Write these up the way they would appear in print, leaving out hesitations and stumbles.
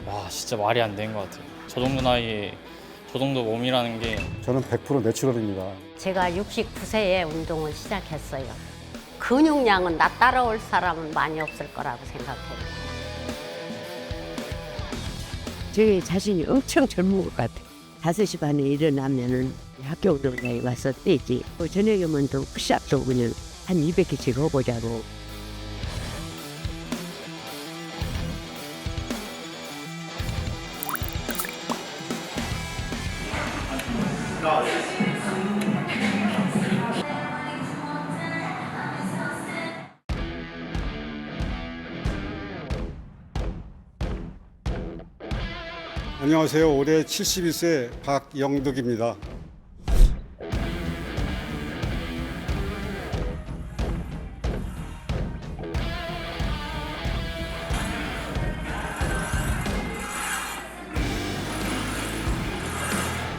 와, 진짜 말이 안 되는 것 같아요. 저 정도 나이에 저 정도 몸이라는 게. 저는 100% 내추럴입니다. 제가 69세에 운동을 시작했어요. 근육량은 나 따라올 사람은 많이 없을 거라고 생각해요. 제 자신이 엄청 젊은 것 같아요. 5시 반에 일어나면은 학교 운동장에 와서 뛰지. 저녁에 오면 또 푸시업도 그냥 한 200개씩 해보자고. 안녕하세요. 올해 71세 박영득입니다.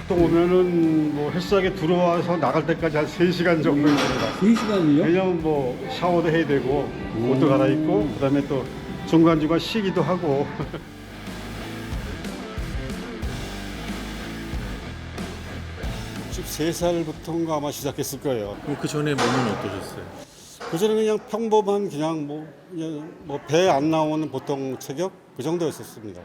보통 오면은 뭐 헬스장에 들어와서 나갈 때까지 한 3시간 정도 걸립니다. 3시간이요? 왜냐면 뭐 샤워도 해야 되고 옷도 갈아입고 그다음에 또 중간중간 쉬기도 하고 63살부터인가 아마 시작했을 거예요. 그럼 그 전에 몸은 어떠셨어요? 그전에 그냥 평범한 그냥 뭐 배 안 나오는 보통 체격 그 정도였었습니다.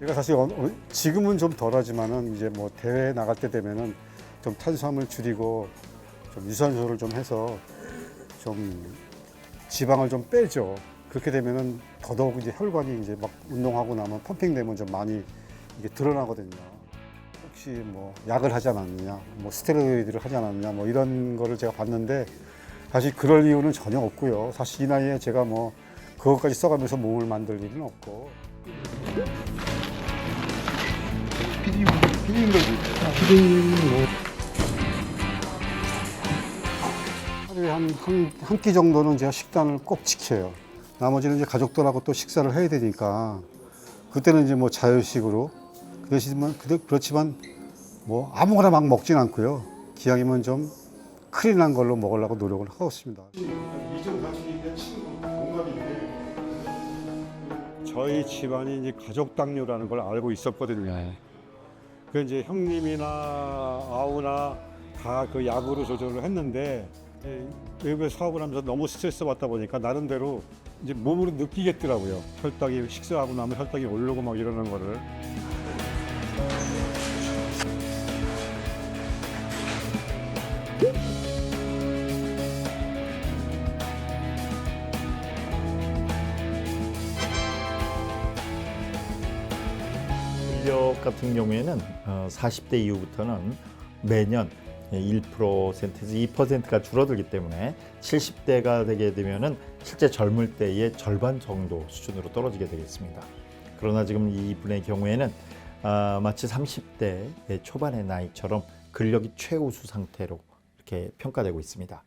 제가 사실 지금은 좀 덜하지만은 이제 뭐 대회 나갈 때 되면은 좀 탄수화물 줄이고 좀 유산소를 좀 해서 좀 지방을 좀 빼죠. 그렇게 되면은 더더욱 이제 혈관이 이제 막 운동하고 나면 펌핑되면 좀 많이 이게 드러나거든요. 혹시 뭐 약을 하지 않았느냐, 뭐 스테로이드를 하지 않았느냐, 뭐 이런 거를 제가 봤는데 사실 그럴 이유는 전혀 없고요. 사실 이 나이에 제가 뭐 그것까지 써가면서 몸을 만들 일은 없고. 하루에 한 끼 정도는 제가 식단을 꼭 지켜요. 나머지는 이제 가족들하고 또 식사를 해야 되니까 그때는 이제 뭐 자유식으로 그렇지만 뭐 아무거나 막 먹진 않고요. 기왕이면 좀 클린한 걸로 먹으려고 노력을 하고 있습니다. 이종 사촌인데 친구 동갑인데 저희 집안이 이제 가족 당뇨라는 걸 알고 있었거든요. 그 이제 형님이나 아우나 다 그 약으로 조절을 했는데 외국에 사업을 하면서 너무 스트레스 받다 보니까 나름대로 이제 몸으로 느끼겠더라고요. 혈당이 식사하고 나면 혈당이 오르고 막 이러는 거를. 근력 같은 경우에는 40대 이후부터는 매년 1%에서 2%가 줄어들기 때문에 70대가 되게 되면은 실제 젊을 때의 절반 정도 수준으로 떨어지게 되겠습니다. 그러나 지금 이분의 경우에는 마치 30대 초반의 나이처럼 근력이 최우수 상태로 이렇게 평가되고 있습니다.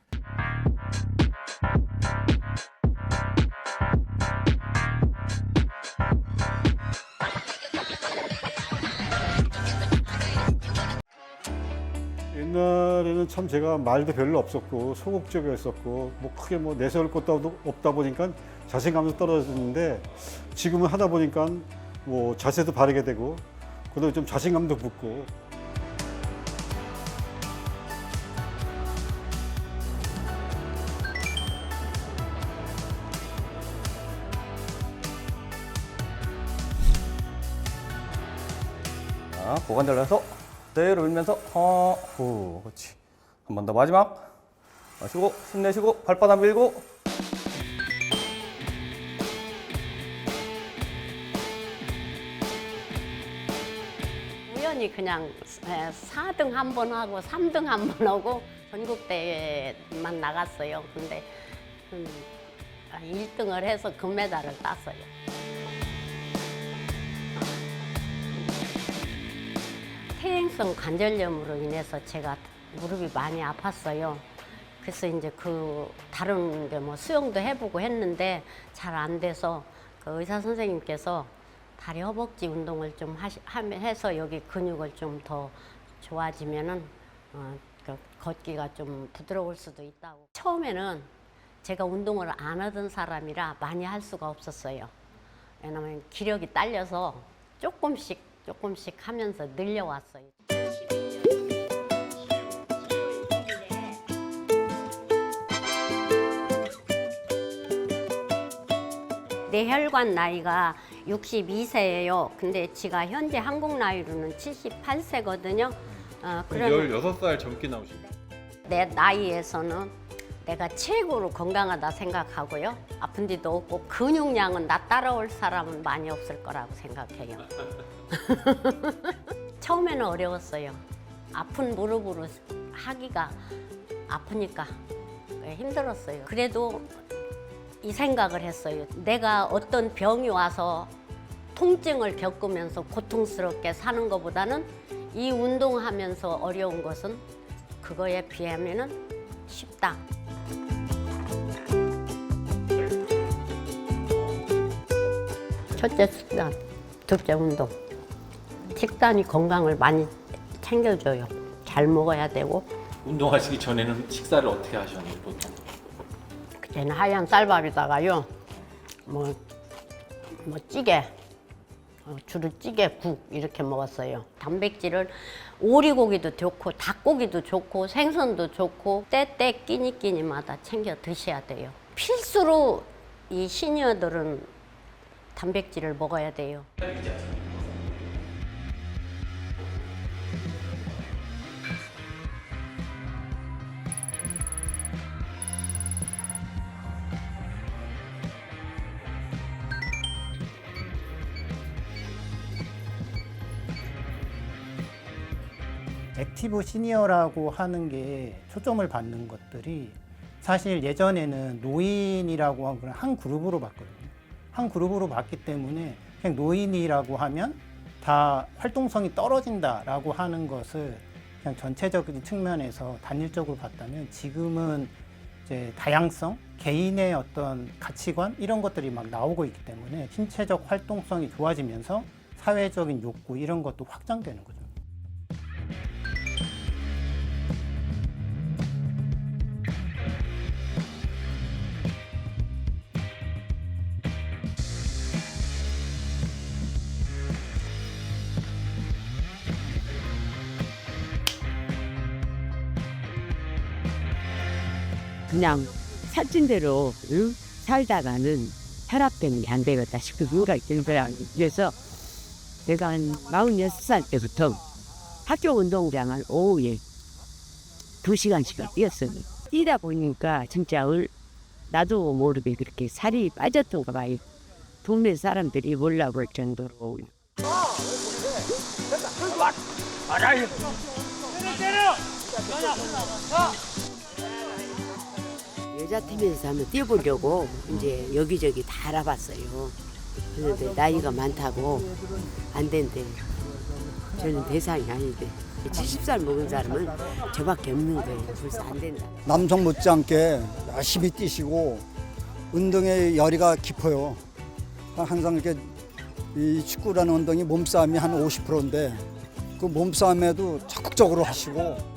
옛날에는 참 제가 말도 별로 없었고 소극적이었었고 뭐 크게 뭐 내세울 것도 없다 보니까 자신감도 떨어졌는데 지금은 하다 보니까 뭐 자세도 바르게 되고 그다음에 좀 자신감도 붙고. 자, 고관 잘라서 그대로 밀면서 후, 그렇지. 한 번 더 마지막 마시고 힘내시고 발바닥 밀고 우연히 그냥 4등 한 번 하고 3등 한 번 하고 전국대회만 나갔어요. 근데 1등을 해서 금메달을 땄어요. 퇴행성 관절염으로 인해서 제가 무릎이 많이 아팠어요. 그래서 이제 다른 게 뭐 수영도 해보고 했는데 잘 안 돼서 그 의사 선생님께서 다리 허벅지 운동을 좀 해서 여기 근육을 좀 더 좋아지면은 걷기가 좀 부드러울 수도 있다고. 처음에는 제가 운동을 안 하던 사람이라 많이 할 수가 없었어요. 왜냐면 기력이 딸려서 조금씩 하면서 늘려왔어요. 내 혈관 나이가 62세예요. 근데 지가 현재 한국 나이로는 78세거든요. 그러면 16살 젊게 나오신 내 나이에서는 내가 최고로 건강하다 생각하고요. 아픈 데도 없고 근육량은 나 따라올 사람은 많이 없을 거라고 생각해요. 처음에는 어려웠어요. 아픈 무릎으로 하기가 아프니까 힘들었어요. 그래도 이 생각을 했어요. 내가 어떤 병이 와서 통증을 겪으면서 고통스럽게 사는 것보다는 이 운동하면서 어려운 것은 그거에 비하면은 쉽다. 첫째 식단, 둘째 운동. 식단이 건강을 많이 챙겨줘요. 잘 먹어야 되고. 운동하시기 전에는 식사를 어떻게 하셨나요, 보통? 그때는 하얀 쌀밥에다가요. 찌개, 주로 찌개, 국 이렇게 먹었어요. 단백질을 오리고기도 좋고 닭고기도 좋고 생선도 좋고 때때 끼니마다 챙겨 드셔야 돼요. 필수로 이 시니어들은 단백질을 먹어야 돼요. 액티브 시니어라고 하는 게 초점을 받는 것들이 사실 예전에는 노인이라고 하는 한 그룹으로 봤거든요. 한 그룹으로 봤기 때문에 그냥 노인이라고 하면 다 활동성이 떨어진다라고 하는 것을 그냥 전체적인 측면에서 단일적으로 봤다면 지금은 이제 다양성, 개인의 어떤 가치관 이런 것들이 막 나오고 있기 때문에 신체적 활동성이 좋아지면서 사회적인 욕구 이런 것도 확장되는 거죠. 그냥 살찐 대로 살다가는 혈압 때문에 안 되겠다 싶은 생각이 들더라고요. 그래서 내가 한 46살 때부터 학교 운동장을 오후에 2시간씩을 뛰었어요. 뛰다 보니까 진짜 나도 모르게 그렇게 살이 빠졌던가 봐요. 동네 사람들이 몰라볼 정도로. 여자 팀에서 한번 뛰어보려고 이제 여기저기 다 알아봤어요. 그런데 나이가 많다고 안 된대. 저는 대상이 아닌데 70살 먹은 사람은 저밖에 없는 거예요. 그래서 안 된다. 남성 못지않게 열심히 뛰시고 운동에 열의가 깊어요. 항상 이렇게 이 축구라는 운동이 몸싸움이 한 50%인데 그 몸싸움에도 적극적으로 하시고.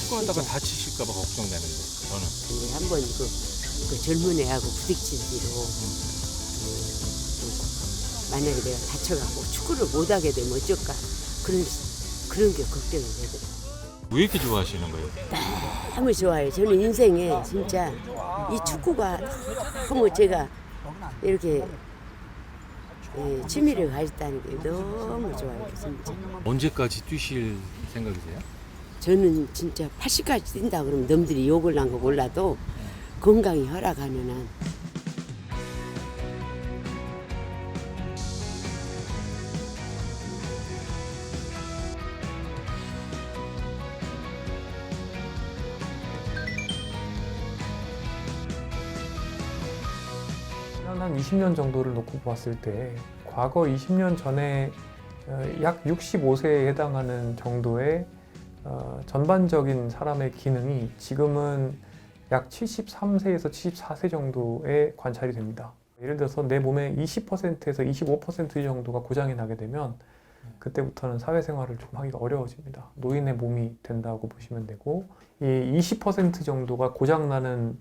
축구하다가 다치실까봐 걱정되는데 저는. 한번 그 젊은 애하고 부딪힌 뒤로 만약에 내가 다쳐갖고 축구를 못하게 되면 어쩔까 그런 게 걱정이 되더라고요. 왜 이렇게 좋아하시는 거예요? 너무 좋아요. 저는 인생에 진짜 이 축구가 너무 제가 이렇게 취미를 가졌다는 게 너무 좋아요. 진짜. 언제까지 뛰실 생각이세요? 저는 진짜 80까지 뛴다 그러면 남들이 욕을 난 거 몰라도 건강이 허락하는 한. 한 20년 정도를 놓고 봤을 때 과거 20년 전에 약 65세에 해당하는 정도의 전반적인 사람의 기능이 지금은 약 73세에서 74세 정도에 관찰이 됩니다. 예를 들어서 내 몸의 20%에서 25% 정도가 고장이 나게 되면 그때부터는 사회생활을 좀 하기가 어려워집니다. 노인의 몸이 된다고 보시면 되고, 이 20% 정도가 고장나는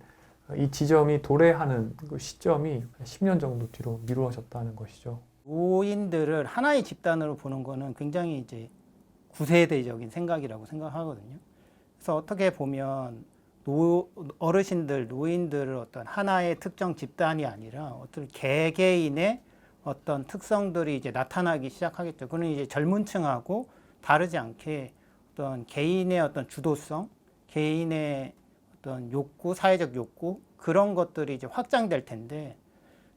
이 지점이 도래하는 그 시점이 10년 정도 뒤로 미루어졌다는 것이죠. 노인들을 하나의 집단으로 보는 거는 굉장히 이제 구세대적인 생각이라고 생각하거든요. 그래서 어떻게 보면 어르신들, 노인들을 어떤 하나의 특정 집단이 아니라 어떤 개개인의 어떤 특성들이 이제 나타나기 시작하겠죠. 그는 이제 젊은 층하고 다르지 않게 어떤 개인의 어떤 주도성, 개인의 어떤 욕구, 사회적 욕구, 그런 것들이 이제 확장될 텐데,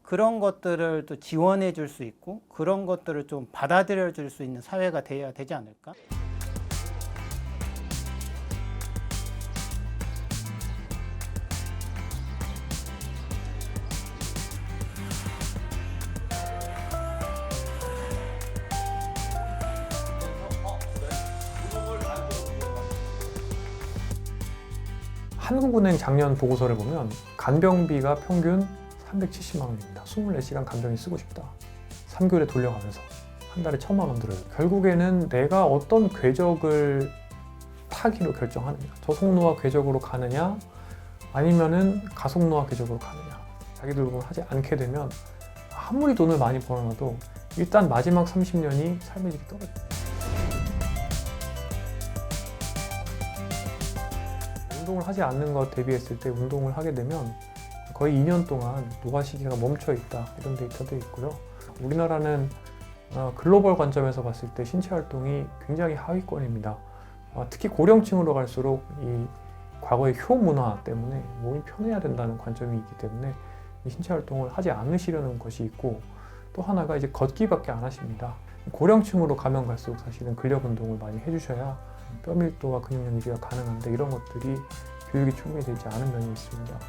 그런 것들을 또 지원해 줄 수 있고 그런 것들을 좀 받아들여 줄 수 있는 사회가 돼야 되지 않을까? 한국은행 작년 보고서를 보면 간병비가 평균 370만 원입니다. 24시간 간병인 쓰고 싶다. 3개월에 돌려가면서 한 달에 1,000만 원 들어요. 결국에는 내가 어떤 궤적을 타기로 결정하느냐, 저속노화 궤적으로 가느냐 아니면은 가속노화 궤적으로 가느냐. 자기들 부분 하지 않게 되면 아무리 돈을 많이 벌어놔도 일단 마지막 30년이 삶의 질이 떨어져요. 운동을 하지 않는 것 대비했을 때 운동을 하게 되면 거의 2년 동안 노화 시기가 멈춰 있다, 이런 데이터도 있고요. 우리나라는 글로벌 관점에서 봤을 때 신체 활동이 굉장히 하위권입니다. 특히 고령층으로 갈수록 이 과거의 효 문화 때문에 몸이 편해야 된다는 관점이 있기 때문에 이 신체 활동을 하지 않으시려는 것이 있고, 또 하나가 이제 걷기밖에 안 하십니다. 고령층으로 가면 갈수록 사실은 근력 운동을 많이 해주셔야 뼈 밀도와 근육량 유지가 가능한데, 이런 것들이 교육이 충분히 되지 않은 면이 있습니다.